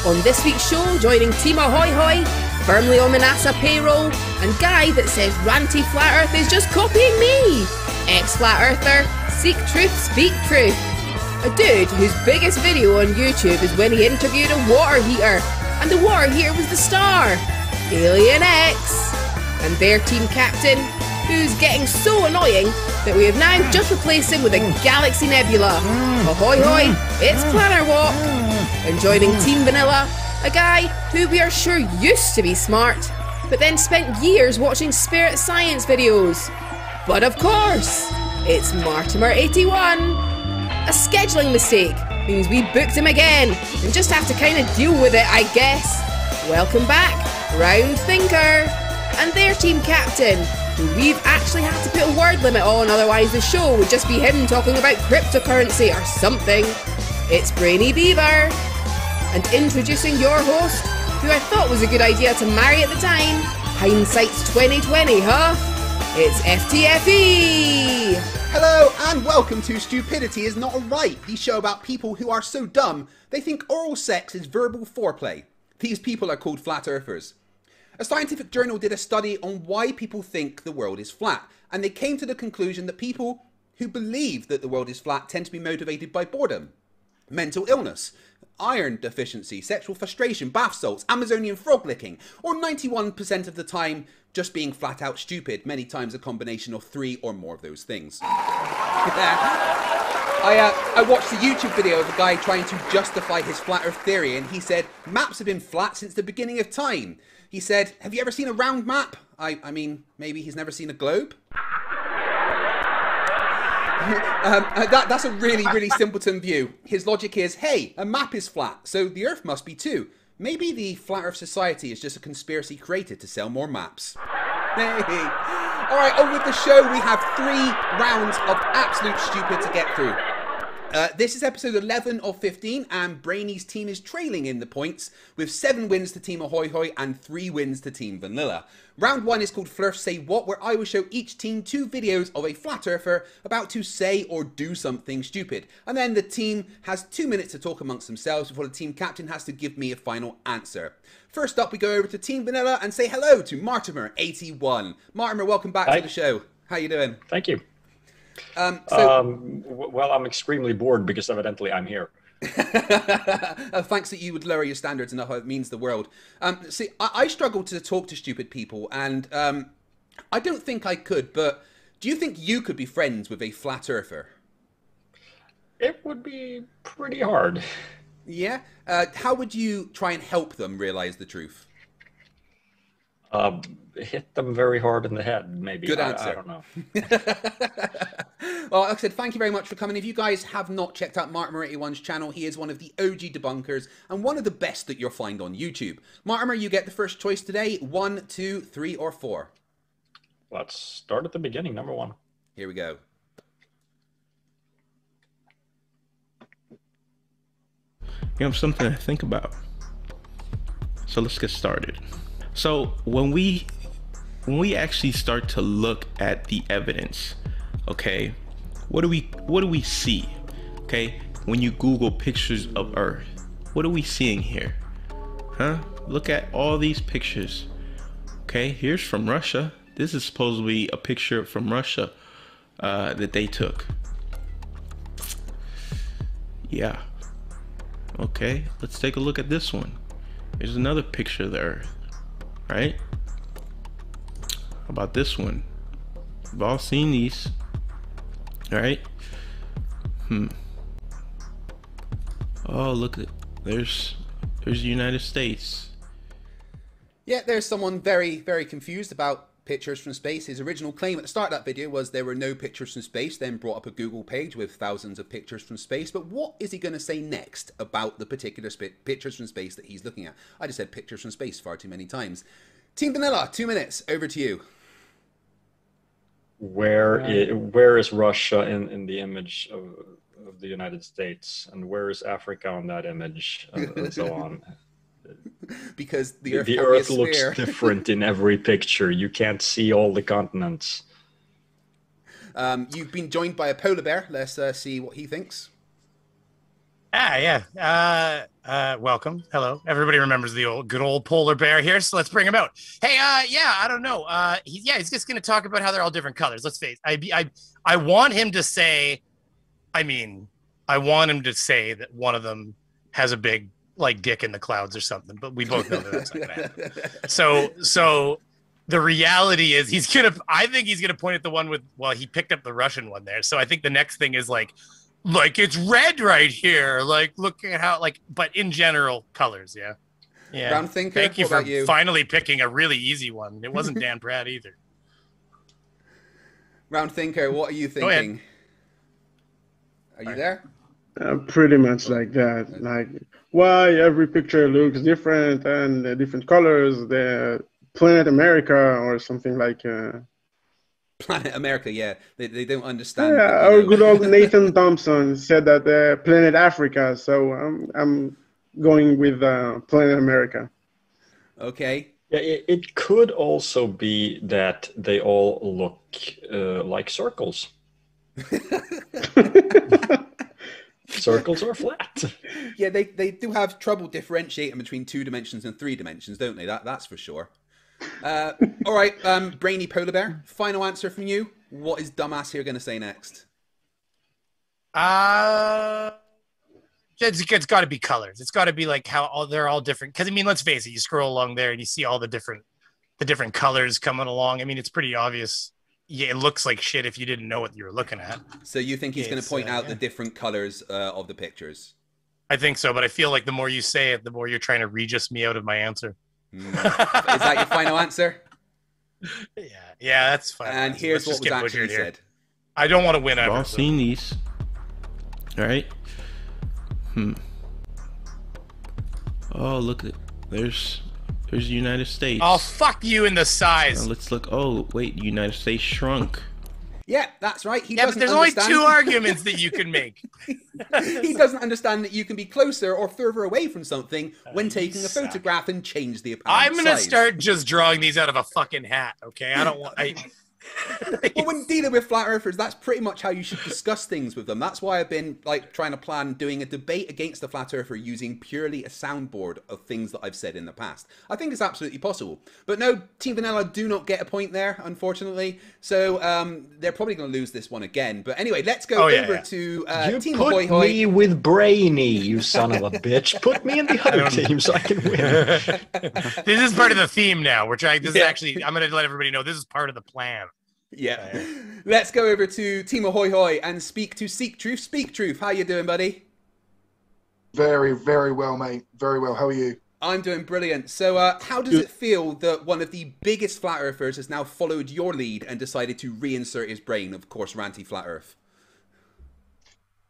On this week's show, joining Team Ahoy, firmly on the NASA payroll, and guy that says ranty flat earth is just copying me, ex-flat earther, SeekTruthSpeakTruth, a dude whose biggest video on YouTube is when he interviewed a water heater, and the water heater was the star, AlienX, and their team captain, who's getting so annoying that we have now just replaced him with a galaxy nebula. Ahoy, it's Planarwalk. And joining Team Vanilla, a guy who we are sure used to be smart, but then spent years watching spirit science videos. But of course, it's Martimer81. A scheduling mistake means we booked him again, and just have to kind of deal with it, I guess. Welcome back, rndthinker, and their team captain, who we've actually had to put a word limit on, otherwise the show would just be him talking about cryptocurrency or something. It's Brainy Beaver. And introducing your host, who I thought was a good idea to marry at the time. Hindsight's 2020, huh? It's FTFE! Hello and welcome to Stupidity is Not a Right, the show about people who are so dumb they think oral sex is verbal foreplay. These people are called flat earthers. A scientific journal did a study on why people think the world is flat, and they came to the conclusion that people who believe that the world is flat tend to be motivated by boredom, mental illness, iron deficiency, sexual frustration, bath salts, Amazonian frog licking, or 91% of the time just being flat out stupid, many times a combination of 3 or more of those things. I watched a YouTube video of a guy trying to justify his flat earth theory, and he said, maps have been flat since the beginning of time. He said, have you ever seen a round map? I mean, maybe he's never seen a globe? That's a really simpleton view. His logic is, hey, a map is flat, so the Earth must be too. Maybe the Flat Earth Society is just a conspiracy created to sell more maps. Hey. Alright, on with the show, we have 3 rounds of absolute stupid to get through. This is episode 11 of 15, and Brainy's team is trailing in the points with 7 wins to Team Ahoy and 3 wins to Team Vanilla. Round 1 is called Flirf Say What, where I will show each team 2 videos of a flat earther about to say or do something stupid. And then the team has 2 minutes to talk amongst themselves before the team captain has to give me a final answer. First up, we go over to Team Vanilla and say hello to Martimer81. Martimer, welcome back to the show. How you doing? Thank you. Well, I'm extremely bored because evidently I'm here. Thanks that you would lower your standards enough. It means the world. See, I struggle to talk to stupid people, and I don't think I could, but do you think you could be friends with a flat earther? It would be pretty hard. Yeah? How would you try and help them realize the truth? Hit them very hard in the head, maybe. Good answer. I don't know. Well, like I said, thank you very much for coming. If you guys have not checked out Martimer81's channel, he is one of the OG debunkers and one of the best that you'll find on YouTube. Martimer, you get the first choice today. 1, 2, 3, or 4? Let's start at the beginning, number 1. Here we go. You know, something to think about. So let's get started. So when we actually start to look at the evidence, okay, what do we see? Okay, when you Google pictures of Earth, what are we seeing here? Huh? Look at all these pictures. Okay, here's from Russia. This is supposedly a picture from Russia that they took. Yeah. Okay, let's take a look at this one. Here's another picture of the Earth, right? How about this one? We've all seen these, right? Oh, look at, there's the United States. Yeah, there's someone very, very confused about pictures from space. His original claim at the start of that video was there were no pictures from space, then brought up a Google page with thousands of pictures from space. But what is he going to say next about the particular pictures from space that he's looking at? I just said pictures from space far too many times. Team Vanilla, 2 minutes, over to you. Where is Russia in the image of the United States, and where is Africa on that image, and so on? Because the Earth looks different in every picture. You can't see all the continents. You've been joined by a polar bear. Let's see what he thinks. Welcome. Hello. Everybody remembers the good old polar bear here, so let's bring him out. Hey, yeah, I don't know. He's just going to talk about how they're all different colors. Let's face it. I want him to say, I want him to say that one of them has a big, like, dick in the clouds or something, but we both know that that's not going to happen. So the reality is I think he's going to point at the one with, well, he picked up the Russian one there. So I think the next thing is like it's red right here. Like, look at how, like, but in general, colors. Yeah. Yeah. Round thinker. Thank you for finally picking a really easy one. It wasn't Dan Pratt either. Round thinker, what are you thinking? Are you there? Pretty much like that. Like, why every picture looks different and different colors. The Planet America or something like. Planet America, yeah. They don't understand. Yeah, our good old Nathan Thompson said that Planet Africa. So I'm going with Planet America. Okay. Yeah, it could also be that they all look like circles. Circles are flat. Yeah, they do have trouble differentiating between 2 dimensions and 3 dimensions, don't they? That's for sure. All right, Brainy Polar Bear, final answer from you. What is dumbass here going to say next? It's got to be colors. It's got to be like how they're all different. Because let's face it. You scroll along there and you see all the different colors coming along. It's pretty obvious. Yeah, it looks like shit if you didn't know what you were looking at. So you think he's going to point out the different colors of the pictures? I think so, but I feel like the more you say it, the more you're trying to regis me out of my answer. Is that your final answer? Yeah, that's fine. And here's what was actually said. I don't want to win. We've all seen these. All right. Oh, look at, there's the United States. Oh, fuck you in the size. Now let's look. Oh, wait, the United States shrunk. Yeah, that's right. But there's only 2 arguments that you can make. He doesn't understand that you can be closer or further away from something when taking a photograph and change the apparent I'm gonna size. start just drawing these out of a fucking hat. Okay, I don't want. Well, when dealing with flat earthers, that's pretty much how you should discuss things with them. That's why I've been trying to plan doing a debate against the flat earther using purely a soundboard of things that I've said in the past. I think it's absolutely possible. But no, Team Vanilla do not get a point there, unfortunately. So they're probably going to lose this one again. But anyway, let's go over to Team Ahoy. You put me with Brainy, you son of a bitch. Put me in the other team so I can win. This is part of the theme now. We're trying. This is actually. I'm going to let everybody know this is part of the plan. Yeah. Let's go over to Team Ahoy and speak to SeekTruthSpeakTruth. How you doing, buddy? Very, very well, mate. Very well. How are you? I'm doing brilliant. So how does it feel that one of the biggest flat earthers has now followed your lead and decided to reinsert his brain, of course, ranty flat earth?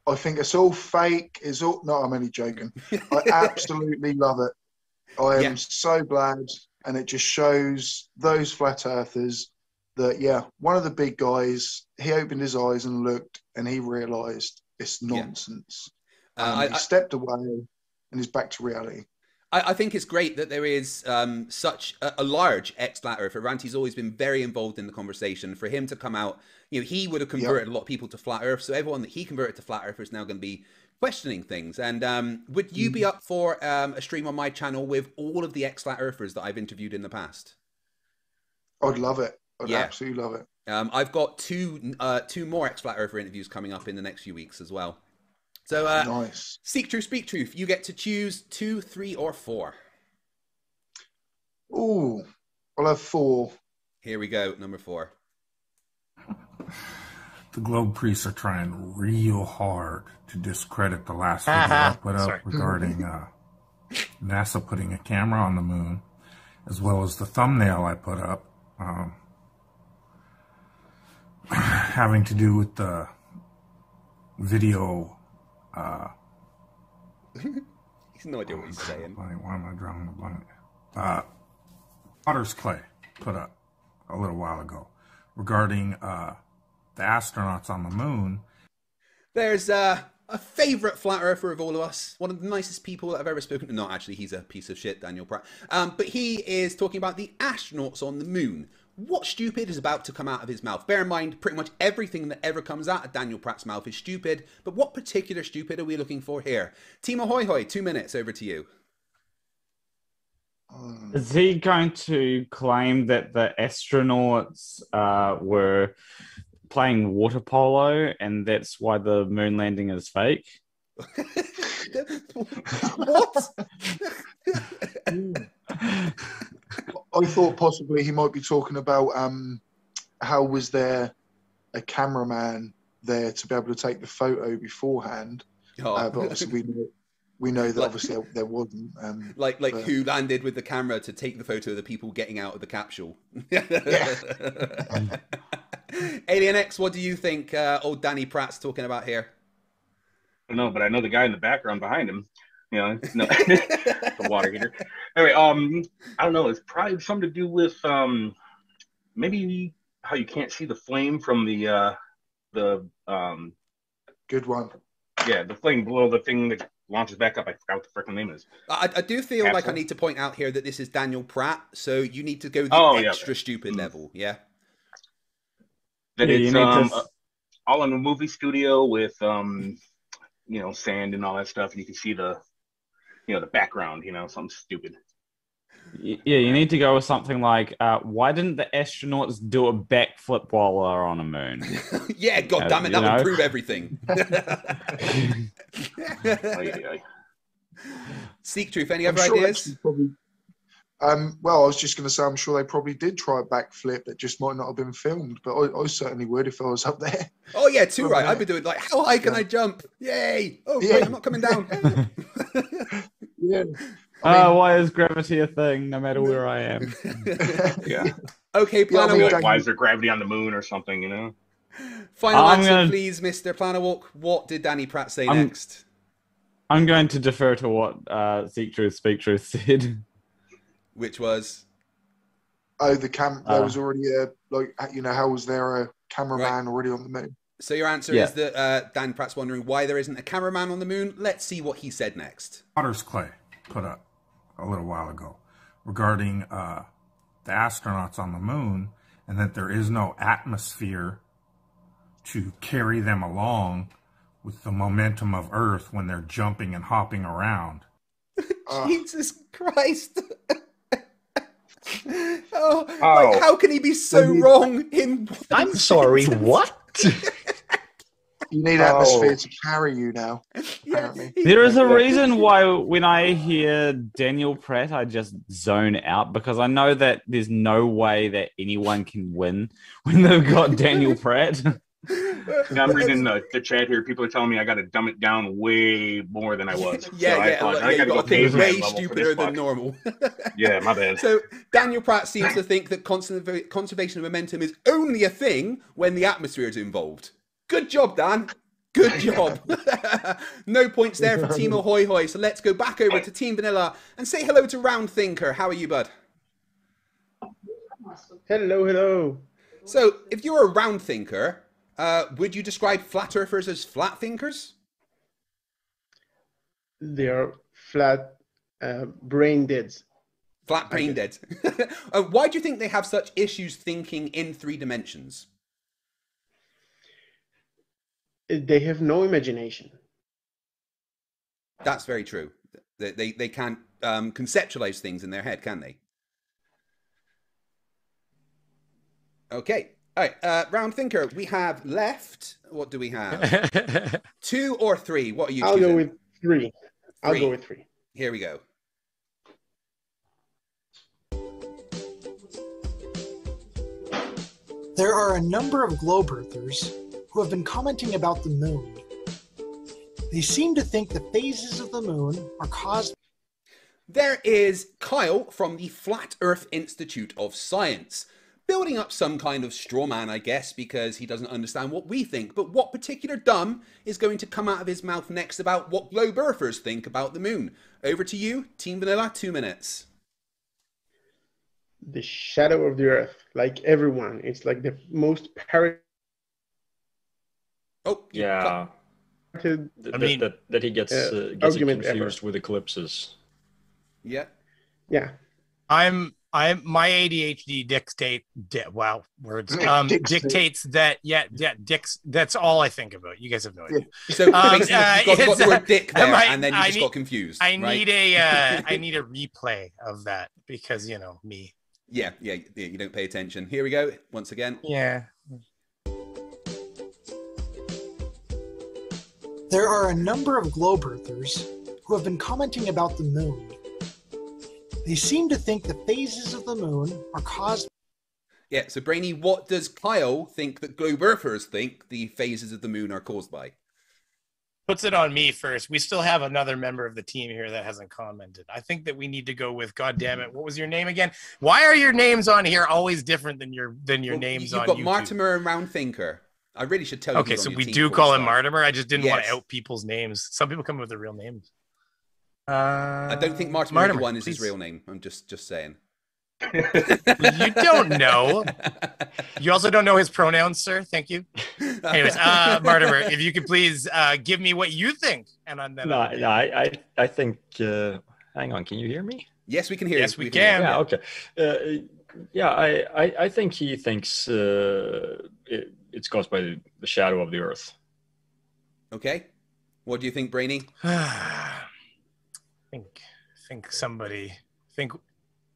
I think it's all fake. It's all... No, I'm only joking. I absolutely love it. I am so glad. And it just shows those flat earthers that, yeah, one of the big guys, he opened his eyes and looked, and he realised it's nonsense. He stepped away, and he's back to reality. I think it's great that there is such a large ex-flat earther. Ranty's always been very involved in the conversation. For him to come out, you know, he would have converted a lot of people to flat earth. So everyone that he converted to flat earth is now going to be questioning things. And would you be up for a stream on my channel with all of the ex-flat earthers that I've interviewed in the past? I'd love it. I'd absolutely love it. I've got two more ex-flat earther interviews coming up in the next few weeks as well. So, nice. Seek Truth, Speak Truth. You get to choose 2, 3, or 4. Ooh, I'll have 4. Here we go, number 4. The Globe priests are trying real hard to discredit the last video I put up regarding NASA putting a camera on the moon, as well as the thumbnail I put up having to do with the video. He's no idea what he's saying. Why am I drawing a blank? Potter's Clay put up a little while ago regarding the astronauts on the moon. There's a favourite flat earther of all of us, one of the nicest people that I've ever spoken to. Not actually, he's a piece of shit, Daniel Pratt. But he is talking about the astronauts on the moon. What stupid is about to come out of his mouth? Bear in mind, pretty much everything that ever comes out of Daniel Pratt's mouth is stupid, but what particular stupid are we looking for here? Team Ahoy, 2 minutes, over to you. Is he going to claim that the astronauts were playing water polo and that's why the moon landing is fake? What? I thought possibly he might be talking about how was there a cameraman there to be able to take the photo beforehand. But obviously we know that obviously there wasn't. Like who landed with the camera to take the photo of the people getting out of the capsule? AlienX, what do you think old Danny Pratt's talking about here? I don't know, but I know the guy in the background behind him. You know, no, the water heater. Anyway, I don't know. It's probably something to do with maybe how you can't see the flame from the good one. Yeah, the flame below the thing that launches back up. I forgot what the freaking name is. I do feel like I need to point out here that this is Daniel Pratt, so you need to go the extra stupid level. Yeah. That it's all in a movie studio with you know, sand and all that stuff, and you can see the the background, something stupid. Yeah, you need to go with something like, why didn't the astronauts do a backflip while they're on a moon? Yeah, God damn it, that would prove everything. Seek Truth, any other ideas? Well, I was just going to say, I'm sure they probably did try a backflip that just might not have been filmed, but I certainly would if I was up there. Oh, yeah, too right. I'd be doing like, how high can I jump? Yay! Oh, wait, I'm not coming down. Yeah. Why is gravity a thing, no matter where I am? Yeah. Okay, Planarwalk. Why is there gravity on the moon or something, Final answer, please, Mr. Planarwalk. What did Danny Pratt say next? I'm going to defer to what Seek Truth, Speak Truth said. Which was? Oh, there was already how was there a cameraman already on the moon? So your answer is that Dan Pratt's wondering why there isn't a cameraman on the moon. Let's see what he said next. Potter's Clay put up a little while ago regarding the astronauts on the moon and that there is no atmosphere to carry them along with the momentum of Earth when they're jumping and hopping around. Jesus Christ. Like, how can he be so wrong in... I'm sorry, what? You need atmosphere to carry you now, apparently. There is a reason why when I hear Daniel Pratt, I just zone out, because I know that there's no way that anyone can win when they've got Daniel Pratt. Yeah, I'm reading the chat here. People are telling me I got to dumb it down way more than I was. I got to go way stupider than normal. Yeah, my bad. So Daniel Pratt seems to think that conservation of momentum is only a thing when the atmosphere is involved. Good job, Dan. Good job. No points there for Team Ahoy. So let's go back over to Team Vanilla and say hello to rndthinker. How are you, bud? Hello. So, if you're a round thinker, would you describe flat earthers as flat thinkers? They are flat brain deads. Flat brain dead. Why do you think they have such issues thinking in 3 dimensions? They have no imagination. That's very true. They can't conceptualize things in their head, can they? Okay. All right. Round thinker. We have left. What do we have? 2 or 3? What are you choosing? I'll go with 3. I'll go with 3. Here we go. There are a number of globe earthers who have been commenting about the moon. They seem to think the phases of the moon are caused. There is Kyle from the Flat Earth Institute of Science, building up some kind of straw man, I guess, because he doesn't understand what we think. But what particular dumb is going to come out of his mouth next about what globe earthers think about the moon? Over to you, Team Vanilla, 2 minutes. The shadow of the earth, like everyone. It's like the most Yeah. I mean, that he gets it confused with eclipses. Yeah. Yeah. my ADHD dictates that that's all I think about. You guys have no idea. So you got the word dick there, and then you just got confused. I need a replay of that because me. Yeah, you don't pay attention. Here we go, once again. Yeah. There are a number of globe earthers who have been commenting about the moon. They seem to think the phases of the moon are caused. Yeah, so Brainy, what does Kyle think that globe earthers think the phases of the moon are caused by? Puts it on me first. We still have another member of the team here that hasn't commented. I think that we need to go with, God damn it, what was your name again? Why are your names on here always different than your names on YouTube? You've got Martimer and Round Thinker. I really should tell you. Okay, so we do call him Martimer. I just didn't want to out people's names. Some people come up with their real names. I don't think Martimer one is his real name. I'm just saying. You don't know. You also don't know his pronouns, sir. Thank you. Anyways, Martimer, if you could please give me what you think, and then I think. Hang on, can you hear me? Yes, we can hear. Yes, we can. Yeah. Okay. I think he thinks it's caused by the shadow of the Earth. Okay. What do you think, Brainy? I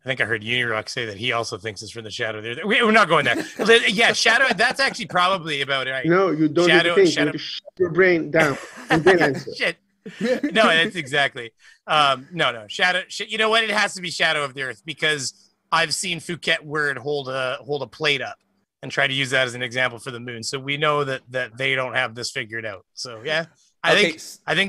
think I heard Unirock say that he also thinks it's from the shadow there. We're not going there. Yeah, shadow. That's actually probably about it. Right? No, you don't need to think. You need to shut your brain down and then answer. Shit. No, that's exactly. No. Shadow. You know what? It has to be shadow of the Earth because I've seen Phuket Word hold a plate up and try to use that as an example for the moon. So we know that they don't have this figured out. So yeah. I think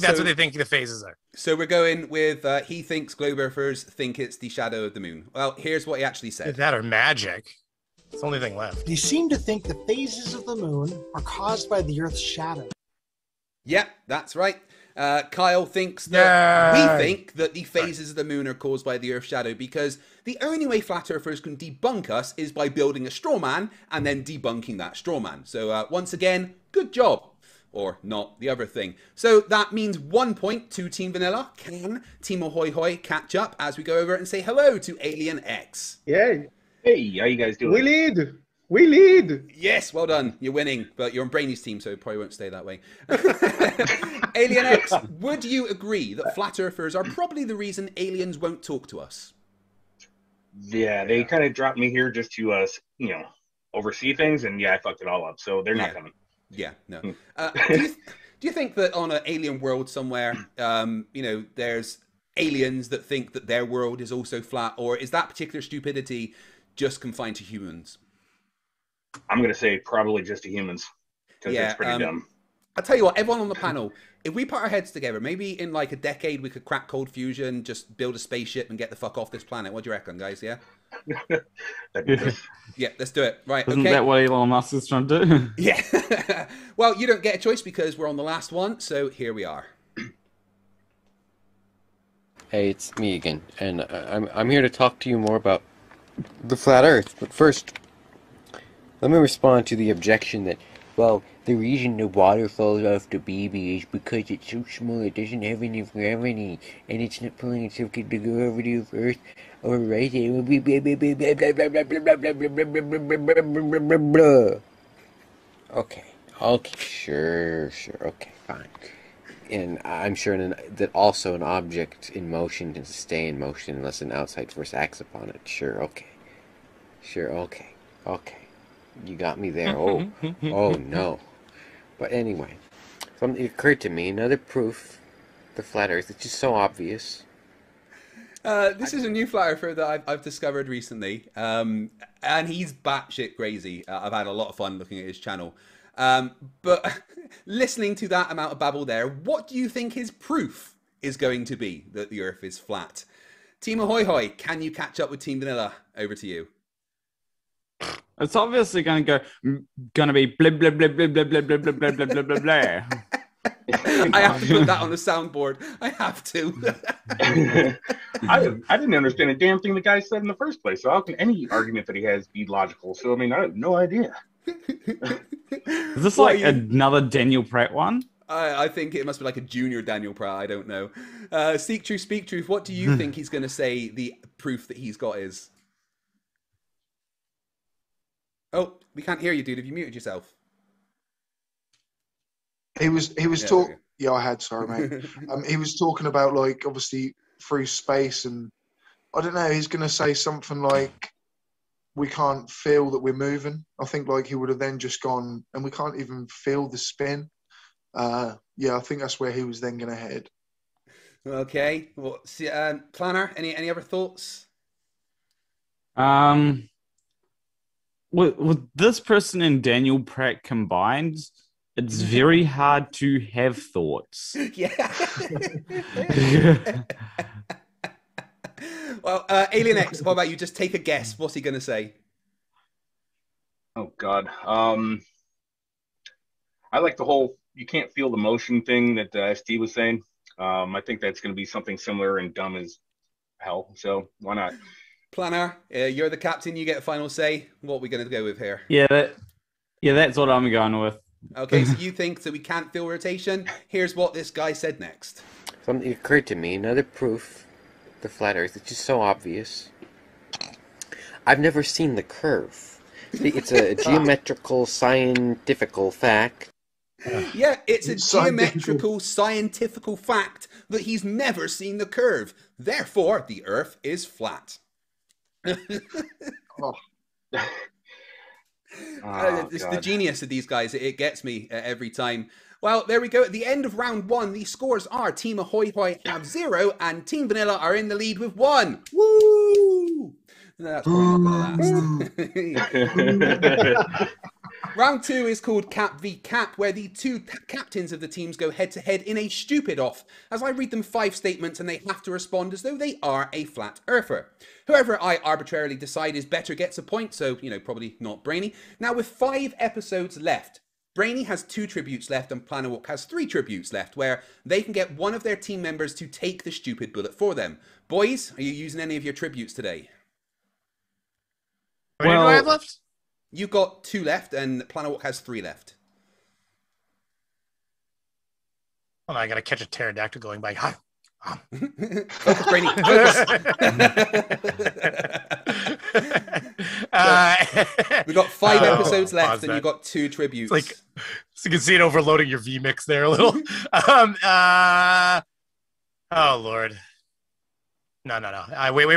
that's what they think the phases are. So we're going with he thinks globe earthers think it's the shadow of the moon. Well, here's what he actually said. That or magic. It's the only thing left. They seem to think the phases of the moon are caused by the Earth's shadow. Yeah, that's right. Kyle thinks that we think that the phases of the moon are caused by the Earth's shadow because the only way flat earthers can debunk us is by building a straw man and then debunking that straw man. So once again, good job. Or not, the other thing. So that means 1 point to Team Vanilla. Can Team Ahoy catch up as we go over and say hello to AlienX? Yeah. Hey, how you guys doing? We lead. Yes, well done. You're winning, but you're on Brainy's team, so it probably won't stay that way. AlienX, would you agree that flat earthers are probably the reason aliens won't talk to us? Yeah, they kind of dropped me here just to, oversee things, and I fucked it all up. So they're not coming. Yeah, no. Do you think that on an alien world somewhere, there's aliens that think that their world is also flat, or is that particular stupidity just confined to humans? I'm going to say probably just to humans, because it's pretty dumb. I'll tell you what, everyone on the panel, if we put our heads together, maybe in like a decade we could crack cold fusion, just build a spaceship and get the fuck off this planet. What do you reckon, guys? Yeah? Yeah, let's do it. Right, Isn't that what Elon Musk is trying to do? Yeah. Well, you don't get a choice because we're on the last one, so here we are. Hey, it's me again, and I'm here to talk to you more about the flat Earth. But first, Let me respond to the objection that, well, the reason the water falls off the baby is because it's so small it doesn't have any gravity, and it's not pulling itself to the gravity of Earth. Or right, it will be blah blah blah blah blah blah blah blah blah blah blah blah. Okay, sure, okay, fine. And I'm sure that also an object in motion can stay in motion unless an outside force acts upon it. Sure, okay. You got me there. Oh no. But anyway, something occurred to me. Another proof, the flat Earth. It's just so obvious. This is a new flat earther that I've discovered recently, and he's batshit crazy. I've had a lot of fun looking at his channel. But listening to that amount of babble there, what do you think his proof is going to be that the Earth is flat? Team Ahoy, can you catch up with Team Vanilla? Over to you. It's obviously going to be blah blah blah blah blah blah blah blah blah blah blah blah. I have to put that on the soundboard. I have to. I didn't understand a damn thing the guy said in the first place. So how can any argument that he has be logical? So I mean, I have no idea. Is this like another Daniel Pratt one? I think it must be like a junior Daniel Pratt. I don't know. SeekTruthSpeakTruth. What do you think he's going to say the proof that he's got is? Oh, we can't hear you, dude. Have you muted yourself? He was talking. Yeah, I had. Sorry, mate. He was talking about, like, obviously through space, and I don't know. He's going to say something like, "We can't feel that we're moving." I think like he would have then just gone, and we can't even feel the spin. Yeah, I think that's where he was then going to head. Okay. Well, Planner, any other thoughts? With this person and Daniel Pratt combined, it's very hard to have thoughts. Yeah. Well, AlienX, what about you? Just take a guess. What's he going to say? Oh, God. I like the whole you can't feel the motion thing that ST was saying. I think that's going to be something similar and dumb as hell. So why not? Planner, you're the captain. You get a final say. What are we going to go with here? Yeah, that's what I'm going with. Okay, so you think that we can't feel rotation? Here's what this guy said next. Something occurred to me. Another proof, the flat Earth. It's just so obvious. I've never seen the curve. It's a geometrical, scientifical fact. Yeah, it's a geometrical, scientifical fact that he's never seen the curve. Therefore, the Earth is flat. It's the genius of these guys. It gets me every time. Well, there we go. At the end of round one, the scores are Team Ahoy have 0 and Team Vanilla are in the lead with 1. Woo! That's probably not going to last. Round 2 is called Cap v Cap, where the two captains of the teams go head-to-head in a stupid off, as I read them 5 statements and they have to respond as though they are a flat earther. Whoever I arbitrarily decide is better gets a point, so, you know, probably not Brainy. Now, with 5 episodes left, Brainy has 2 tributes left and Planarwalk has 3 tributes left, where they can get one of their team members to take the stupid bullet for them. Boys, are you using any of your tributes today? How many do I have left? You've got 2 left, and Planarwalk has 3 left. Oh, I gotta catch a pterodactyl going by. Focus, Brainy. Focus. We've got 5 episodes left, and you've got 2 tributes. It's like, so you can see it overloading your vMix there a little. Oh Lord. No. Wait.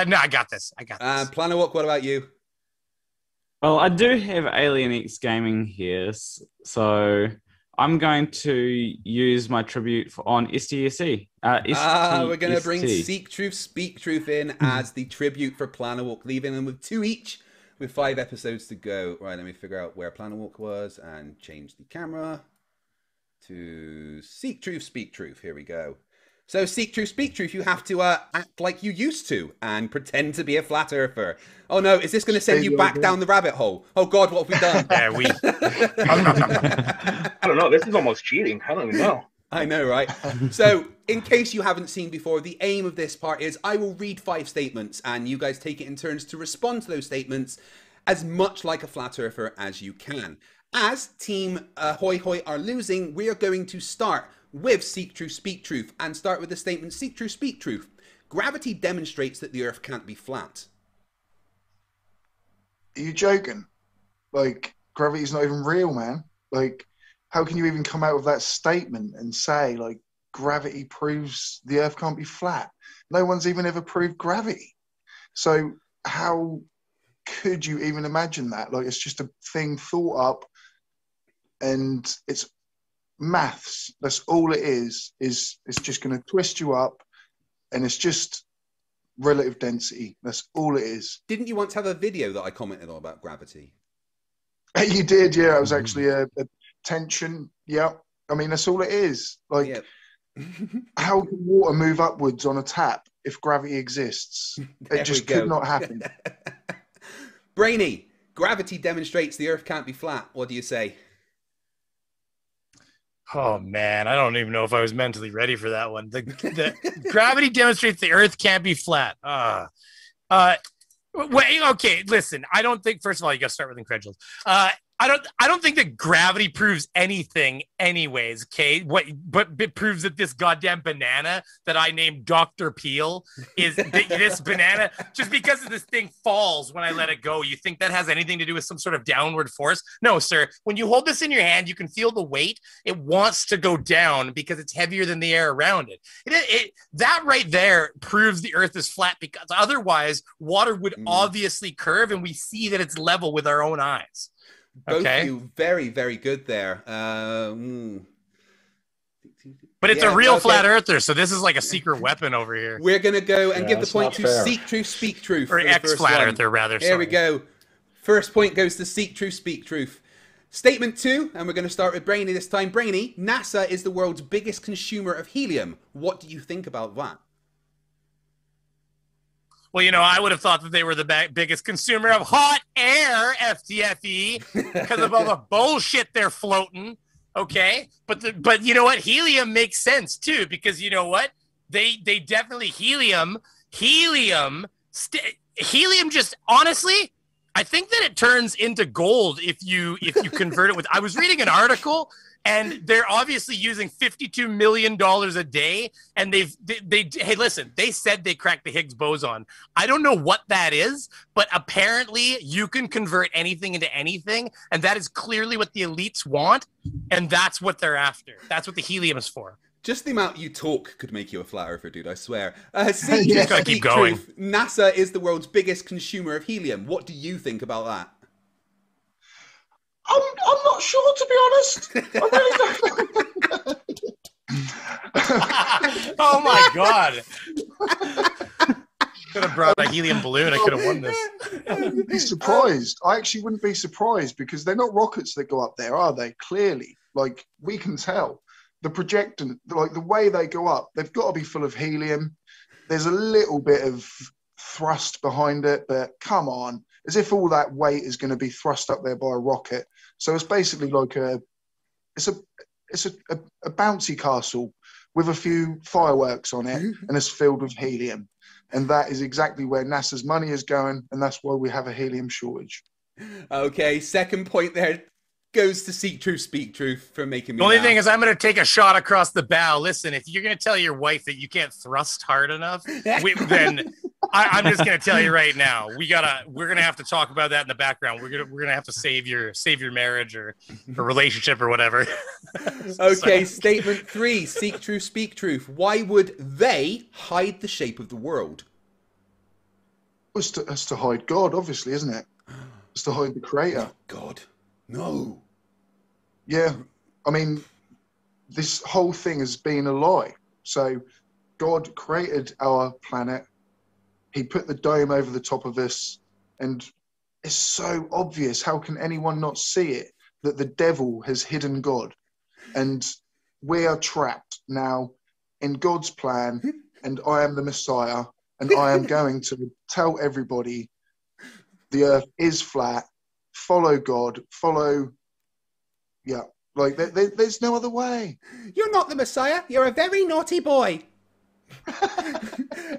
No, I got this. Planarwalk, what about you? Well, I do have AlienX Gaming here, so I'm going to use my tribute on STSE. We're going to bring SeekTruthSpeakTruth in as the tribute for Planarwalk, leaving them with 2 each, with 5 episodes to go. Right, let me figure out where Planarwalk was and change the camera to SeekTruthSpeakTruth. Here we go. So, SeekTruthSpeakTruth, you have to act like you used to and pretend to be a flat earther. Oh no, is this going to send you back down the rabbit hole? Oh God, what have we done? I don't know. This is almost cheating. I don't even know. I know, right? So, in case you haven't seen before, the aim of this part is I will read 5 statements and you guys take it in turns to respond to those statements. as much like a flat earther as you can. As Team Ahoy Hoy are losing, we are going to start with Seek Truth, Speak Truth, and start with the statement, Seek Truth, Speak Truth. Gravity demonstrates that the Earth can't be flat. Are you joking? Like, gravity's not even real, man. Like, how can you even come out with that statement and say, like, gravity proves the Earth can't be flat? No one's even ever proved gravity. So how could you even imagine that? Like, it's just a thing thought up, and it's maths. That's all it is it's just going to twist you up, and it's just relative density. That's all it is. Didn't you once have a video that I commented on about gravity? You did, yeah. It was actually a tension. Yeah. I mean, that's all it is. Like, Yeah. how can water move upwards on a tap if gravity exists? It just could not happen. Brainy, gravity demonstrates the Earth can't be flat. What do you say? Oh man, I don't even know if I was mentally ready for that one. The gravity demonstrates the Earth can't be flat. Wait, okay, listen. I don't think. First of all, you got to start with incredulous. I don't think that gravity proves anything, anyways. Okay, but it proves that this goddamn banana that I named Dr. Peel is this banana. Just because this thing falls when I let it go, you think that has anything to do with some sort of downward force? No, sir. When you hold this in your hand, you can feel the weight. It wants to go down because it's heavier than the air around it. That right there proves the Earth is flat, because otherwise water would obviously curve, and we see that it's level with our own eyes. Both of you very, very good there. But it's a real flat earther, so this is like a secret weapon over here. We're going to go and give the point to Seek Truth, Speak Truth. Or ex-flat earther, rather. Here we go. First point goes to Seek Truth, Speak Truth. Statement 2, and we're going to start with Brainy this time. Brainy, NASA is the world's biggest consumer of helium. What do you think about that? Well, you know, I would have thought that they were the biggest consumer of hot air, FTFE, because of all the bullshit they're floating. Okay, but you know what? Helium makes sense too, because you know what? They definitely helium just honestly, I think that it turns into gold if you convert it with. I was reading an article, and they're obviously using $52 million a day. And hey, listen, they said they cracked the Higgs boson. I don't know what that is, but apparently you can convert anything into anything. And that is clearly what the elites want. And that's what they're after. That's what the helium is for. Just the amount you talk could make you a flat earther, dude, I swear. Keep going. Truth, NASA is the world's biggest consumer of helium. What do you think about that? I'm not sure, to be honest. I really don't. Oh my god! Could have brought a helium balloon. I could have won this. I wouldn't be surprised. I actually wouldn't be surprised, because they're not rockets that go up there, are they? Clearly, like, we can tell. The projectant, like the way they go up, they've got to be full of helium. There's a little bit of thrust behind it, but come on, as if all that weight is going to be thrust up there by a rocket. So it's basically like a bouncy castle with a few fireworks on it, and it's filled with helium. And that is exactly where NASA's money is going, and that's why we have a helium shortage. Okay, second point there goes to Seek Truth, Speak Truth for making me The only laugh. thing is, I'm going to take a shot across the bow. Listen, if you're going to tell your wife that you can't thrust hard enough, then I'm just going to tell you right now, we're going to have to talk about that in the background. We're going to have to save your marriage or relationship or whatever. Okay, statement 3, Seek Truth, Speak Truth. Why would they hide the shape of the world? It's to hide God, obviously, isn't it? It's to hide the creator. Oh, God. No. Yeah. I mean, this whole thing has been a lie. So God created our planet. He put the dome over the top of us. And it's so obvious. How can anyone not see it? That the devil has hidden God. And we are trapped now in God's plan. And I am the Messiah. And I am going to tell everybody the earth is flat. Follow God, like there's no other way. You're not the Messiah, you're a very naughty boy.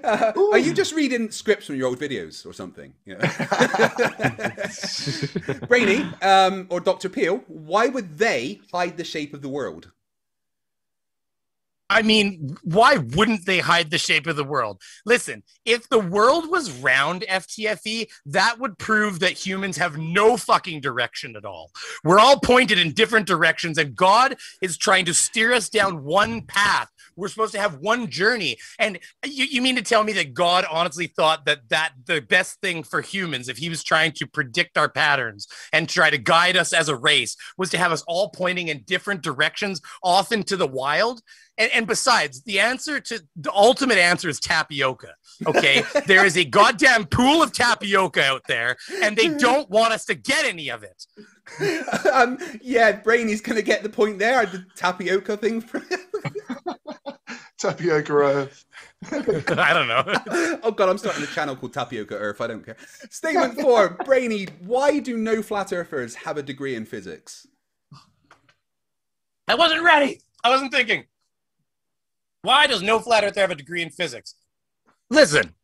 Are you just reading scripts from your old videos or something? Yeah. Brainy, or Dr. Peel, why would they hide the shape of the world? I mean, why wouldn't they hide the shape of the world? Listen, if the world was round, FTFE, that would prove that humans have no fucking direction at all. We're all pointed in different directions, and God is trying to steer us down one path. We're supposed to have one journey. And you mean to tell me that God honestly thought that the best thing for humans, if he was trying to predict our patterns and try to guide us as a race, was to have us all pointing in different directions off into the wild? And besides, the ultimate answer is tapioca. Okay, there is a goddamn pool of tapioca out there, and they don't want us to get any of it. Yeah, Brainy's gonna get the point there. The tapioca thing. Tapioca Earth. I don't know. Oh god, I'm starting a channel called Tapioca Earth. I don't care. Statement 4, Brainy. Why do no flat earthers have a degree in physics? I wasn't ready. I wasn't thinking. Why does no flat earther have a degree in physics? Listen,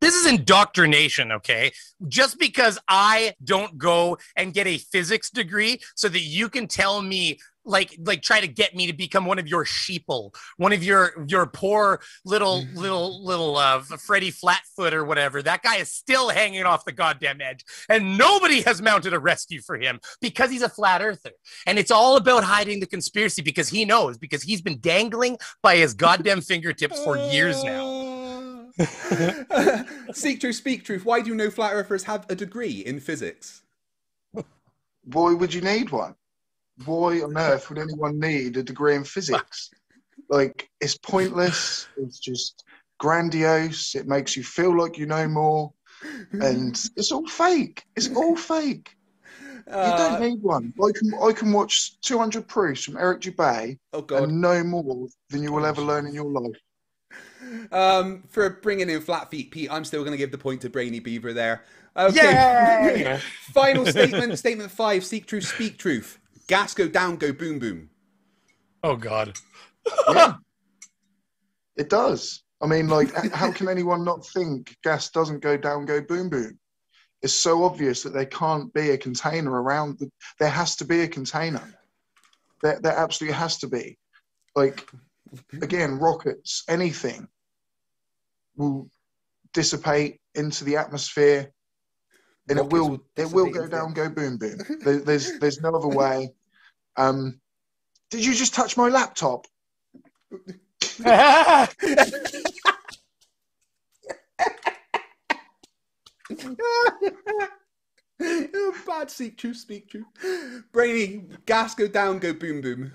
this is indoctrination, okay? Just because I don't go and get a physics degree so that you can tell me, like try to get me to become one of your sheeple, one of your poor little Freddie Flatfoot or whatever. That guy is still hanging off the goddamn edge, and nobody has mounted a rescue for him because he's a flat earther. And it's all about hiding the conspiracy because he knows, because he's been dangling by his goddamn fingertips for years now. Seek Truth, Speak Truth. Why do no flat earthers have a degree in physics? Why would you need one? Why on earth would anyone need a degree in physics? Like, it's pointless. It's just grandiose. It makes you feel like you know more. And it's all fake. It's all fake. You don't need one. I can watch 200 proofs from Eric Dubay and know more than you will ever learn in your life. For bringing in flat feet, Pete, I'm still going to give the point to Brainy Beaver there. Okay. Final statement, statement 5, Seek Truth, Speak Truth. Gas go down, go boom, boom. Oh, God. Yeah. It does. I mean, like, how can anyone not think gas doesn't go down, go boom, boom? It's so obvious that there can't be a container around. There has to be a container. There absolutely has to be. Like, again, rockets, anything will dissipate into the atmosphere, and it will go down, go boom, boom. There's no other way. Did you just touch my laptop? Bad Seek Truth, Speak Truth. Brainy, gas go down, go boom, boom.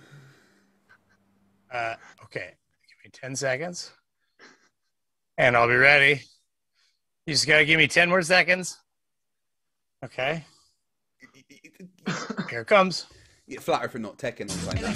Okay, give me 10 seconds, and I'll be ready. You just gotta give me 10 more seconds. Okay. Here it comes. You're flatter for not taking on time.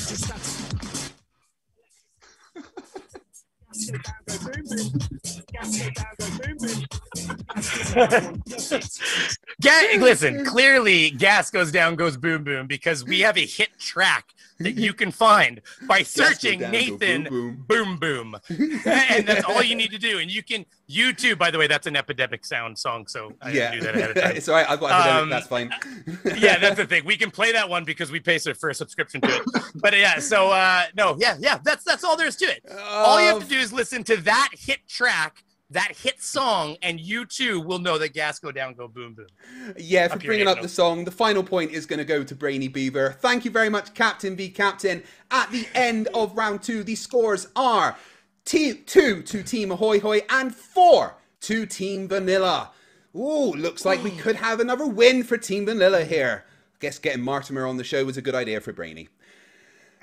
Listen, clearly gas goes down, goes boom, boom, because we have a hit track that you can find by searching down, Nathan boom, boom. And that's all you need to do. And you too, by the way, that's an Epidemic Sound song, so I didn't do that ahead of time. It's all right, I've got Epidemic, that's fine. Yeah, that's the thing. We can play that one because we pay for a subscription to it. But yeah, so that's all there is to it. All you have to do is listen to that hit track, that hit song, and you too will know that gas go down, go boom, boom. Yeah, for bringing up the song. The final point is going to go to Brainy Beaver. Thank you very much, Captain v Captain. At the end of round 2, the scores are 2 to Team Ahoy Hoy and 4 to Team Vanilla. Ooh, looks like we could have another win for Team Vanilla here. I guess getting Martimer on the show was a good idea for Brainy.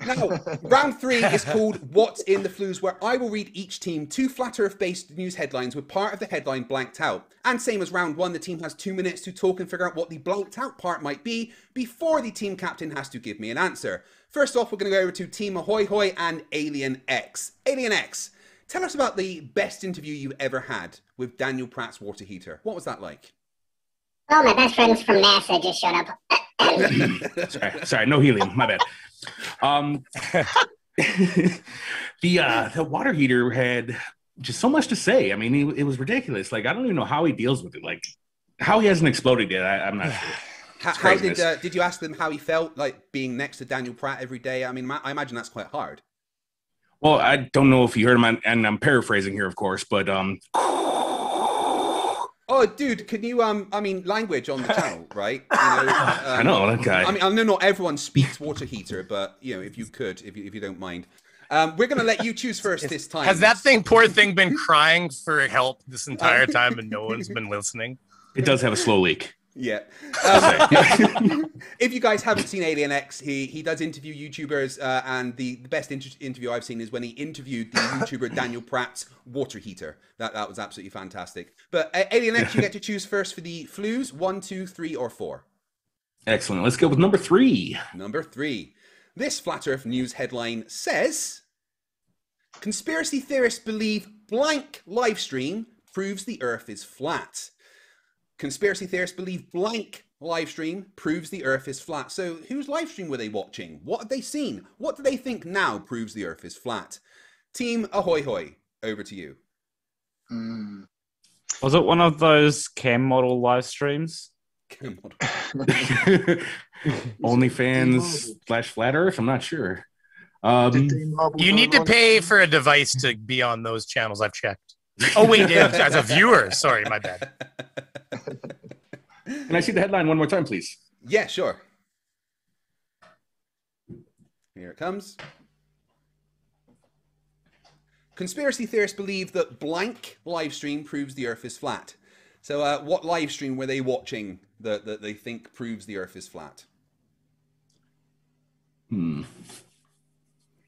Now, round 3 is called What's in the Flues, where I will read each team 2 flat earth-based news headlines with part of the headline blanked out. And same as round 1, the team has 2 minutes to talk and figure out what the blanked out part might be before the team captain has to give me an answer. First off, we're going to go over to Team Ahoy Hoy and AlienX. AlienX, tell us about the best interview you ever had with Daniel Pratt's water heater. What was that like? Oh, my best friends from NASA just showed up. Sorry, no helium, my bad. The water heater had just so much to say. I mean, it was ridiculous. Like, I don't even know how he deals with it. Like, how he hasn't exploded yet, I'm not sure. How did you ask them how he felt like being next to Daniel Pratt every day? I mean, I imagine that's quite hard. Well, I don't know if you heard him, and I'm paraphrasing here, of course, but oh, dude, can you I mean, language on the channel, right? You know, I know that guy. I mean, I know not everyone speaks water heater, but you know, if you could, if you don't mind. We're going to let you choose first this time. Has that poor thing, been crying for help this entire time and no one's been listening? It does have a slow leak. Yeah. If you guys haven't seen AlienX, he does interview YouTubers, and the best interview I've seen is when he interviewed the YouTuber Daniel Pratt's water heater. That was absolutely fantastic. But AlienX, you get to choose first for the flues: 1, 2, 3, or 4. Excellent. Let's go with number 3. Number 3. This Flat Earth news headline says, conspiracy theorists believe blank live stream proves the Earth is flat. Conspiracy theorists believe blank live stream proves the Earth is flat. So whose live stream were they watching? What have they seen? What do they think now proves the Earth is flat? Team Ahoy Hoy, over to you. Was it one of those cam model live streams? Cam model. OnlyFans/Flat Earth? I'm not sure. You need to pay for a device to be on those channels. I've checked. Oh, wait, as a viewer. Sorry, my bad. Can I see the headline one more time, please? Yeah, sure. Here it comes. Conspiracy theorists believe that blank live stream proves the Earth is flat. So what live stream were they watching that they think proves the Earth is flat?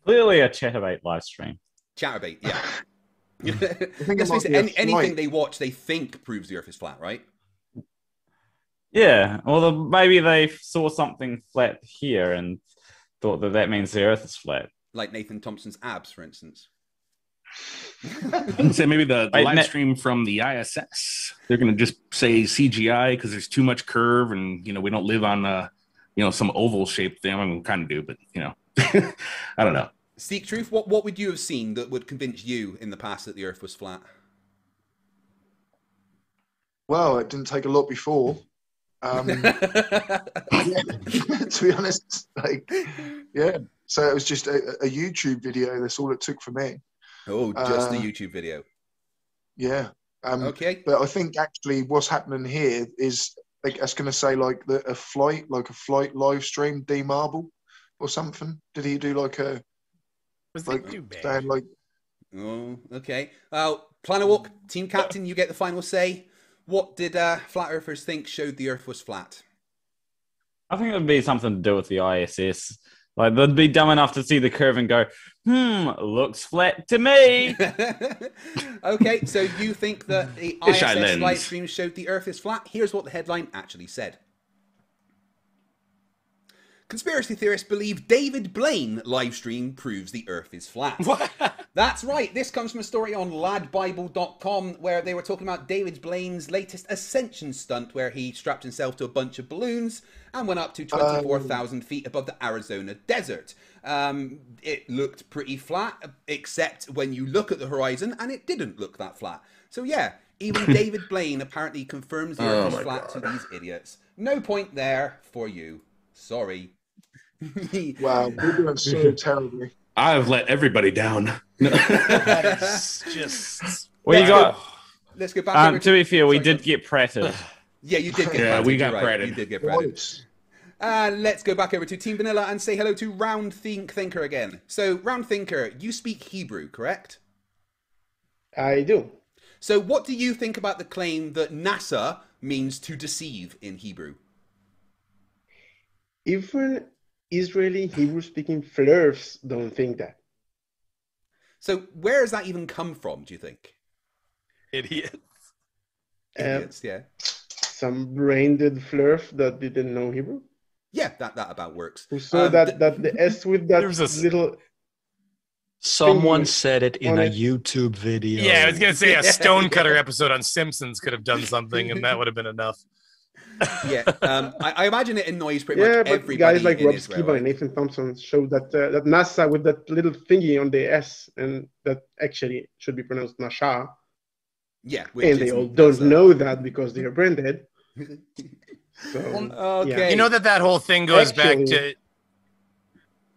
Clearly a Chatterbait live stream. Chatterbait, yeah. Let's face it, anything they watch, they think proves the Earth is flat, right? Yeah, or maybe they saw something flat here and thought that means the Earth is flat. Like Nathan Thompson's abs, for instance. I'd say maybe the live stream from the ISS. They're going to just say CGI because there's too much curve, and we don't live on some oval shaped thing. I mean, we kind of do, but I don't know. SeekTruth, what would you have seen that would convince you in the past that the Earth was flat? Well, it didn't take a lot before. Yeah, to be honest, so it was just a YouTube video. That's all it took for me. Oh, just a YouTube video. Yeah. Okay. But I think actually what's happening here is, I was going to say, like a flight live stream, D-Marble or something. Did he do like a... Was like, too bad? Like... Oh, okay. Planarwalk, team captain, you get the final say. What did flat earthers think showed the Earth was flat? I think it would be something to do with the ISS. Like, they'd be dumb enough to see the curve and go, looks flat to me. Okay, so you think that the ISS live stream showed the Earth is flat? Here's what the headline actually said. Conspiracy theorists believe David Blaine live stream proves the Earth is flat. What? That's right. This comes from a story on ladbible.com where they were talking about David Blaine's latest ascension stunt where he strapped himself to a bunch of balloons and went up to 24,000 feet above the Arizona desert. It looked pretty flat, except when you look at the horizon, and it didn't look that flat. So yeah, even David Blaine apparently confirms the Earth is flat to these idiots. No point there for you. Sorry. Wow, we're doing so terribly. I've let everybody down. That is just... Well, you got... Let's go back. To be fair, we did get pratted. Yeah, you did get pratted. We got pratted. You did get pratted. Let's go back over to Team Vanilla and say hello to rndthinker again. So, rndthinker, you speak Hebrew, correct? I do. So, what do you think about the claim that NASA means to deceive in Hebrew? Even Israeli Hebrew-speaking flirs don't think that. So where does that even come from, do you think? Idiots. Idiots, yeah. Some brain-dead flurf that didn't know Hebrew? Yeah, that about works. Who saw that the S with that little... Someone said it in a YouTube video. Yeah, I was going to say a Stonecutter episode on Simpsons could have done something, and that would have been enough. Yeah, I imagine it annoys pretty much but everybody. Guys like in Rob Israel, Skiba and Nathan Thompson showed that that NASA with that little thingy on the S, and that actually should be pronounced Nasha. Yeah, and they all don't know that because they are branded. So, okay. You know that whole thing goes back to.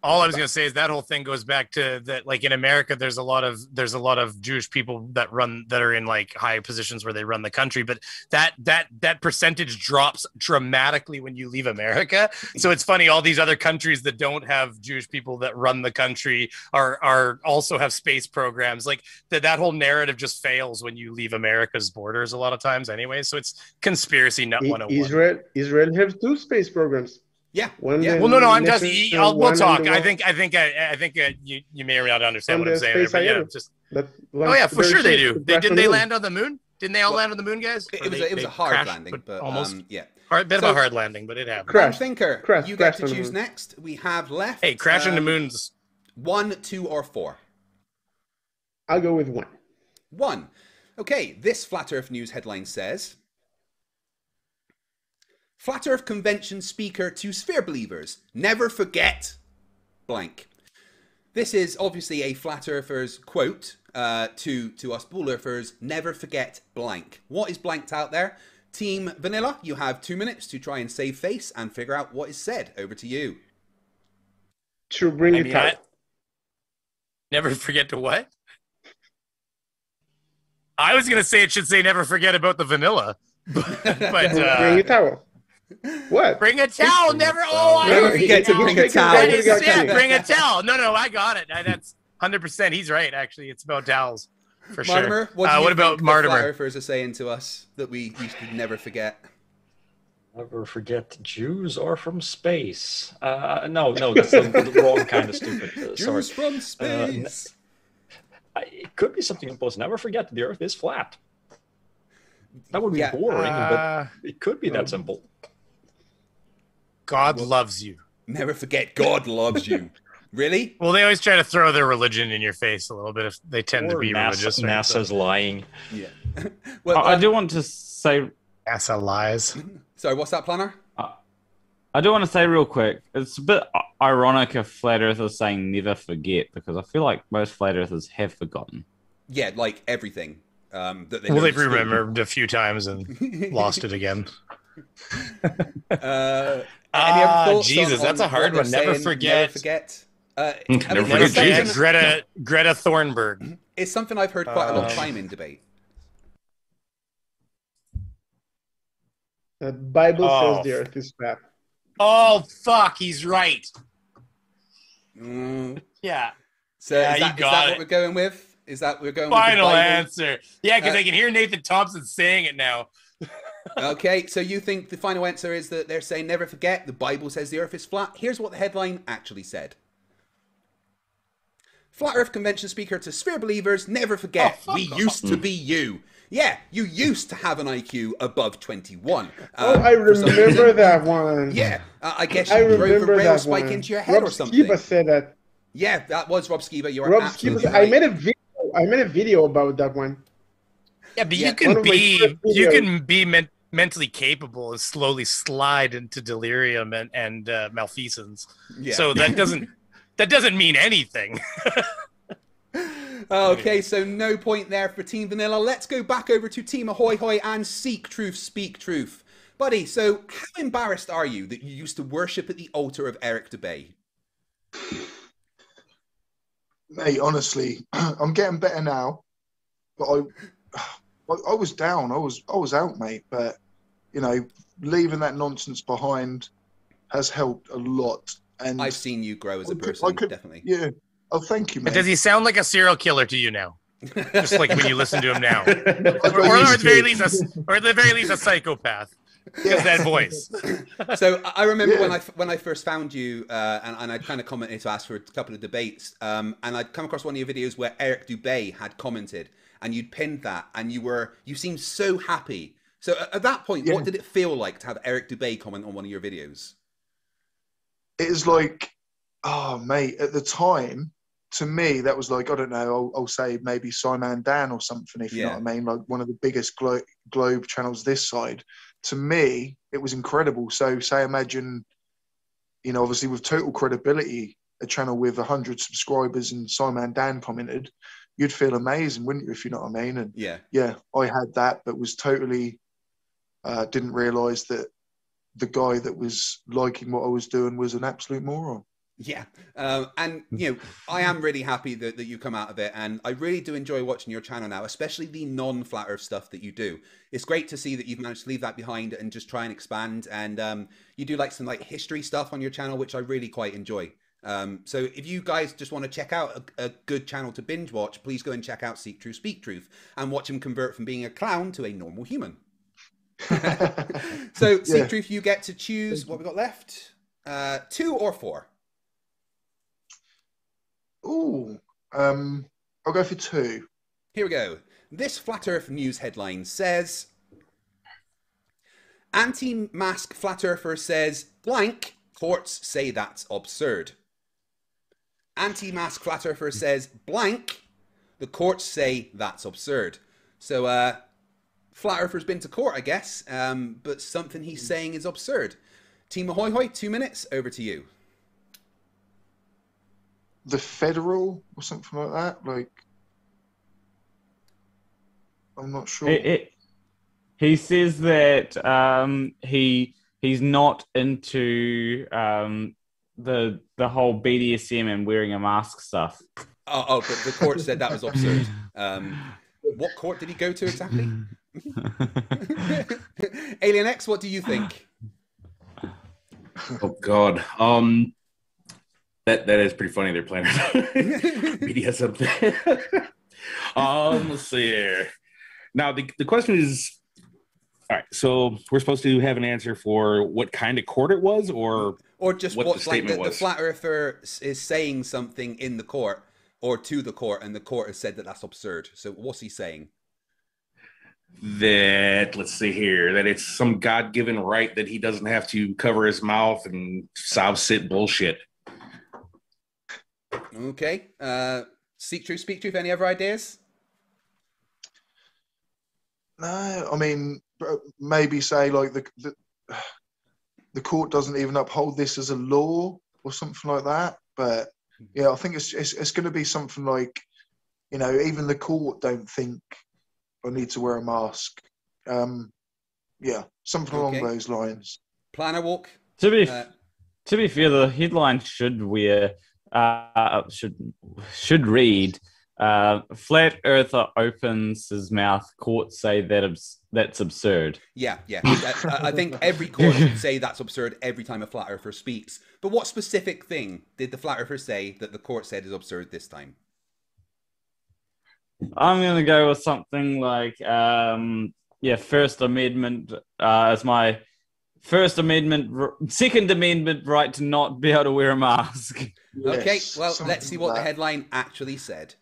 All I was going to say is that whole thing goes back to that, like in America, there's a lot of Jewish people that are in like high positions where they run the country, but that percentage drops dramatically when you leave America. So it's funny, all these other countries that don't have Jewish people that run the country are also have space programs. Like that whole narrative just fails when you leave America's borders a lot of times anyway. So it's conspiracy nut 101. Israel have 2 space programs. Yeah. Well, no, I'm just. We'll talk. I think you may or may not understand what I'm saying. But yeah, just. Oh yeah, for sure they do. Didn't they land on the moon? Didn't they all land on the moon, guys? It was a hard landing, but almost. Yeah. A bit of a hard landing, but it happened. Crash Thinker, you get to choose next. We have left. Hey, crashing the moon's 1, 2, or 4. I'll go with 1. 1. Okay, this Flat Earth News headline says, Flat Earth Convention speaker to sphere believers, never forget blank. This is obviously a Flat Earther's quote to us Bull Earthers, never forget blank. What is blanked out there? Team Vanilla, you have 2 minutes to try and save face and figure out what is said. Over to you. To bring it out. Never forget to what? I was going to say it should say never forget about the vanilla. But bring a towel. What? Bring a towel. Never. Oh, I never forget to bring a towel. That is it. Bring a towel. No, I got it. That's 100%. He's right. Actually, it's about towels for Martimer, sure. What about Martimer? Martimer? Flat Earthers are saying to us that we should never forget. Never forget Jews are from space. No, that's the wrong kind of stupid. Jews from space. It could be something imposed. Never forget the Earth is flat. That would be boring, but it could be that simple. God loves you. Never forget God loves you. Really? Well, they always try to throw their religion in your face a little bit if they tend to be religious. NASA's lying. Yeah. Well, I do want to say... NASA lies. Sorry, what's that, Planner? I do want to say real quick, it's a bit ironic if Flat Earthers saying never forget, because I feel like most Flat Earthers have forgotten. Yeah, like everything. That they've remembered a few times and lost it again. Any other thoughts Jesus, that's a hard one. Never forget. Never forget. Greta Thunberg. It's something I've heard quite a long time in debate. The Bible says the Earth is flat. Oh fuck, he's right. Yeah. So is that what we're going with? Is that we're going final with the Bible? answer? Yeah, because I can hear Nathan Thompson saying it now. Okay, so you think the final answer is that they're saying never forget, the Bible says the Earth is flat. Here's what the headline actually said. Flat Earth Convention speaker to sphere believers, never forget, we used to be you. Yeah, you used to have an IQ above 21. I remember that one. Yeah, I guess you drove a rail spike into your head or something. Rob Skiba said that. Yeah, that was Rob Skiba. You are Rob absolutely Skiba. right. I made a video about that one. Yeah, but you can be mentally capable and slowly slide into delirium and malfeasance. Yeah. So that doesn't mean anything. Okay, so no point there for Team Vanilla. Let's go back over to Team Ahoy Hoy and SeekTruthSpeakTruth. Buddy, so how embarrassed are you that you used to worship at the altar of Eric Dubay? Mate, honestly, I'm getting better now, but I was down. I was out, mate. But you know, leaving that nonsense behind has helped a lot. And I've seen you grow as a person, definitely. Yeah. Oh, thank you, mate. Does he sound like a serial killer to you now? Just like when you listen to him now, or at the very least, a psychopath. Because that voice. So I remember when I first found you, and I'd kind of commented to ask for a couple of debates, and I'd come across one of your videos where Eric Dubay had commented, and you'd pinned that, and you seemed so happy. So at that point, what did it feel like to have Eric Dubay comment on one of your videos? It was like, oh mate, at the time, to me, that was like, I don't know, I'll say maybe Simon Dan or something, if you know what I mean, like one of the biggest globe channels this side. to me, it was incredible. So say, imagine, you know, obviously with total credibility, a channel with 100 subscribers and Simon Dan commented, you'd feel amazing, wouldn't you, if you know what I mean? And yeah, I had that, but was totally, didn't realise that the guy that was liking what I was doing was an absolute moron. Yeah. And, you know, I am really happy that you come out of it. And I really do enjoy watching your channel now, especially the non-Flat Earth stuff that you do. It's great to see that you've managed to leave that behind and just try and expand. And you do like some like history stuff on your channel, which I really quite enjoy. So if you guys just want to check out a good channel to binge watch, please go and check out SeekTruthSpeakTruth and watch him convert from being a clown to a normal human. So SeekTruth, you get to choose what we got left. 2 or 4. Ooh, I'll go for 2. Here we go. This Flat Earth news headline says, anti-mask flat earther says blank, courts say that's absurd. Anti-mask flat earther says blank, the courts say that's absurd. So flat earther's been to court, I guess, but something he's saying is absurd. Team Ahoy Hoy, 2 minutes, over to you. The federal or something like that, like, I'm not sure. He says that he's not into the whole BDSM and wearing a mask stuff. Oh, but the court said that was absurd. What court did he go to exactly? AlienX, what do you think? Oh God, that is pretty funny. They're playing BDSM thing. Let's see here. Now the question is, all right. So we're supposed to have an answer for what kind of court it was, or just what what's the statement like the was. flat earther is saying something in the court or to the court, and the court has said that that's absurd. So what's he saying? That, let's see here, that it's some God-given right that he doesn't have to cover his mouth and sob-sit bullshit. Okay. SeekTruthSpeakTruth, any other ideas? No, I mean, maybe say like the court doesn't even uphold this as a law or something like that. But yeah, I think it's going to be something like, you know, even the court don't think I need to wear a mask. Yeah, something along those lines. Planarwalk. To be fair, the headline should read, Flat Earther opens his mouth, courts say that's absurd. Yeah. I think every court should say that's absurd every time a Flat Earther speaks. But what specific thing did the Flat Earther say that the court said is absurd this time? I'm going to go with something like, First Amendment as my First Amendment, Second Amendment right to not be able to wear a mask. Okay, well, let's see what the headline actually said.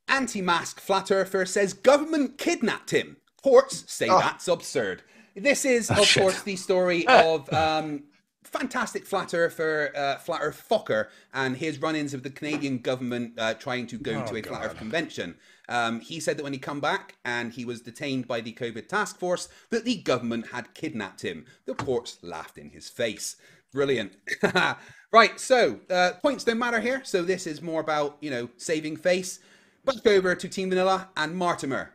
Anti-mask flat earther says government kidnapped him. Courts say that's absurd. This is, of course, the story of fantastic flat earther, Flat Earth Fokker, and his run-ins with the Canadian government trying to go to a Flat Earth convention. He said that when he come back and he was detained by the COVID task force, that the government had kidnapped him. The courts laughed in his face. Brilliant. Right, so points don't matter here. So this is more about, you know, saving face. Back over to Team Vanilla and Mortimer.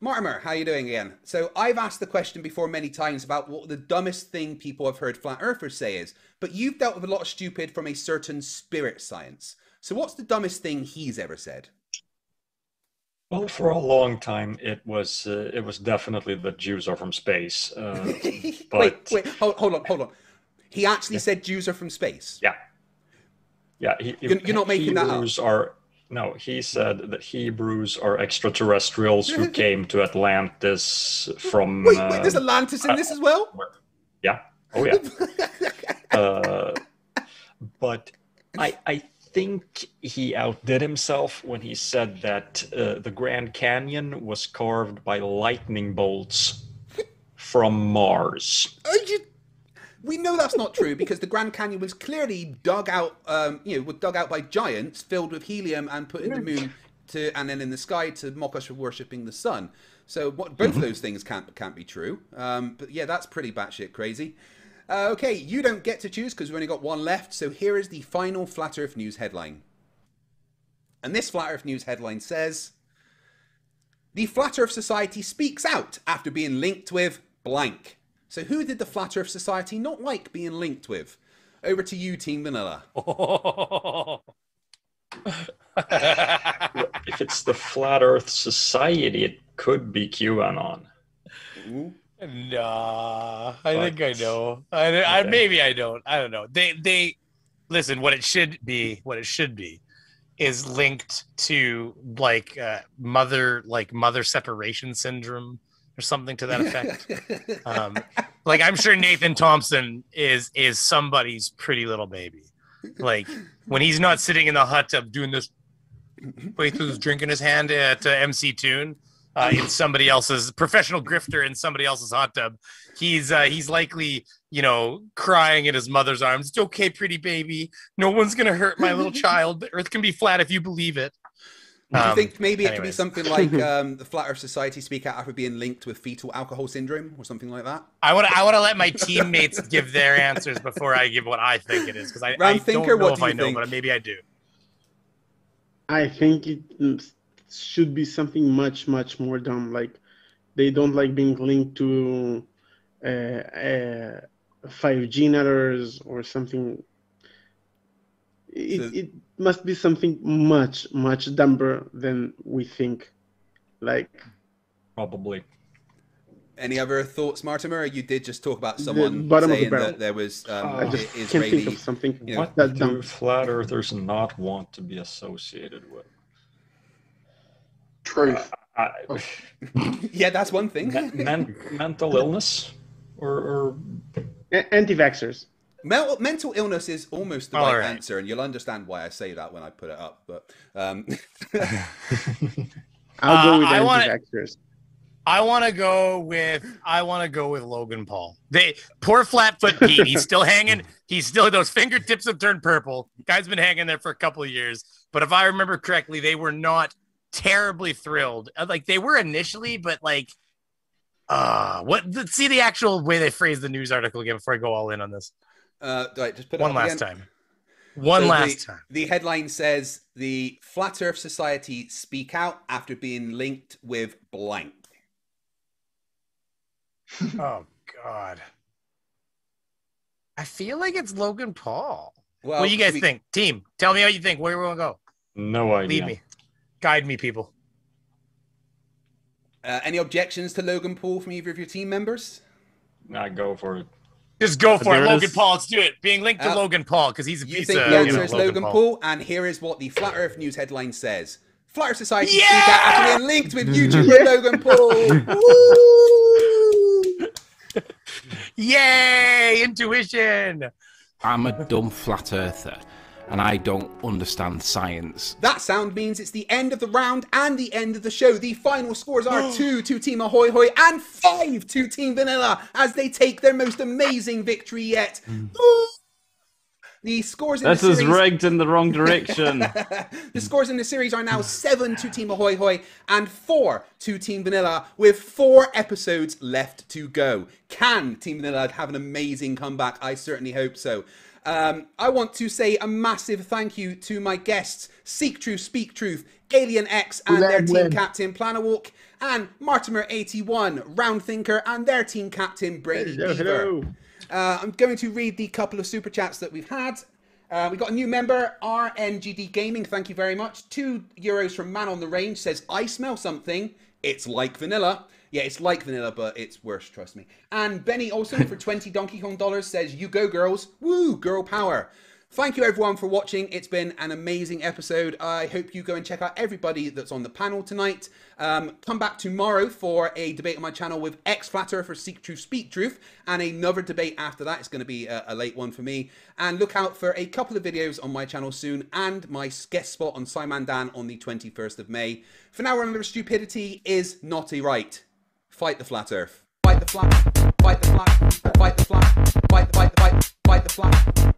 Mortimer, how are you doing again? So I've asked the question before many times about what the dumbest thing people have heard flat earthers say is, but you've dealt with a lot of stupid from a certain spirit science. So what's the dumbest thing he's ever said? Well, for a long time, it was definitely that Jews are from space. But wait, hold on. He actually said Jews are from space. Yeah. You're not making that up. No, he said that Hebrews are extraterrestrials who came to Atlantis from... Wait, there's Atlantis in this as well? Yeah. Oh, yeah. But I think he outdid himself when he said that the Grand Canyon was carved by lightning bolts from Mars. We know that's not true because the Grand Canyon was clearly dug out, dug out by giants, filled with helium and put in the moon and then in the sky to mock us for worshipping the sun. So both of those things can't be true. But yeah, that's pretty batshit crazy. Okay, you don't get to choose because we've only got one left. So here is the final Flat Earth News headline. And this Flat Earth News headline says, the Flat Earth Society speaks out after being linked with blank. So who did the Flat Earth Society not like being linked with? Over to you, Team Vanilla. If it's the Flat Earth Society, it could be QAnon. Nah, I think I know. Maybe I don't. I don't know. They listen. What it should be is linked to like mother separation syndrome or something to that effect. Like I'm sure Nathan Thompson is somebody's pretty little baby. Like when he's not sitting in the hot tub doing this, with his drink in his hand at MC Tune. In somebody else's professional grifter in somebody else's hot tub, he's likely, crying in his mother's arms. It's okay, pretty baby. No one's gonna hurt my little child. The Earth can be flat if you believe it. Do you think maybe it could be something like the Flat Earth Society speak out after being linked with fetal alcohol syndrome or something like that? I want to let my teammates give their answers before I give what I think it is, because I don't know if I know, but maybe I do. I think it should be something much more dumb. Like they don't like being linked to 5G networks or something. It must be something much dumber than we think. Like probably. Any other thoughts, Mortimer? You did just talk about someone saying that there was I just Israeli. can't think of something. What do flat earthers not want to be associated with? Truth. Yeah, that's one thing. Mental illness or anti-vaxxers. Mental illness is almost the right answer, and you'll understand why I say that when I put it up. But I'll go with anti-vaxxers. I want to go with Logan Paul. Poor Flatfoot Pete. He's still hanging. Those fingertips have turned purple. Guy's been hanging there for a couple of years. But if I remember correctly, they were not terribly thrilled. Like they were initially, but like, see the actual way they phrased the news article again before I go all in on this. Right, just put it one up last again. time. One last time. The headline says the Flat Earth Society speak out after being linked with blank. Oh God. I feel like it's Logan Paul. Well, what do you guys think? Team, tell me how you think. Where do we want to go? No idea. Lead me. Guide me, people. Any objections to Logan Paul from either of your team members? I go for it. Just go for it, Logan Paul. Let's do it. Being linked to Logan Paul because he's a piece of. You think the answer is Logan Paul? And here is what the Flat Earth News headline says: Flat Earth Society speak out after being linked with YouTuber Logan Paul. Woo! Yay! Intuition. I'm a dumb flat earther, and I don't understand science. That sound means it's the end of the round and the end of the show. The final scores are 2 to Team Ahoy Hoy and 5 to Team Vanilla as they take their most amazing victory yet. The scores in this the series... is rigged in the wrong direction. The scores in the series are now 7 to Team Ahoy Hoy and 4 to Team Vanilla, with 4 episodes left to go. Can Team Vanilla have an amazing comeback? I certainly hope so. I want to say a massive thank you to my guests, SeekTruthSpeakTruth, AlienX and their team captain Planarwalk, and Martimer81, rndthinker and their team captain Brainy Beaver. I'm going to read the couple of super chats that we've had. We've got a new member, RNGD Gaming, thank you very much. €2 from Man on the Range says, I smell something, it's like vanilla. Yeah, it's like vanilla, but it's worse, trust me. And Benny Olsen for 20 Donkey Kong dollars says, you go girls, woo, girl power. Thank you everyone for watching. It's been an amazing episode. I hope you go and check out everybody that's on the panel tonight. Come back tomorrow for a debate on my channel with ex-Flat Earther SeekTruthSpeakTruth, and another debate after that. It's going to be a late one for me. And look out for a couple of videos on my channel soon, and my guest spot on Simon Dan on the 21st of May. For now, remember, stupidity is not a right. Fight the Flat Earth. Fight the flat. Fight the flat. Fight the flat. Fight the flat.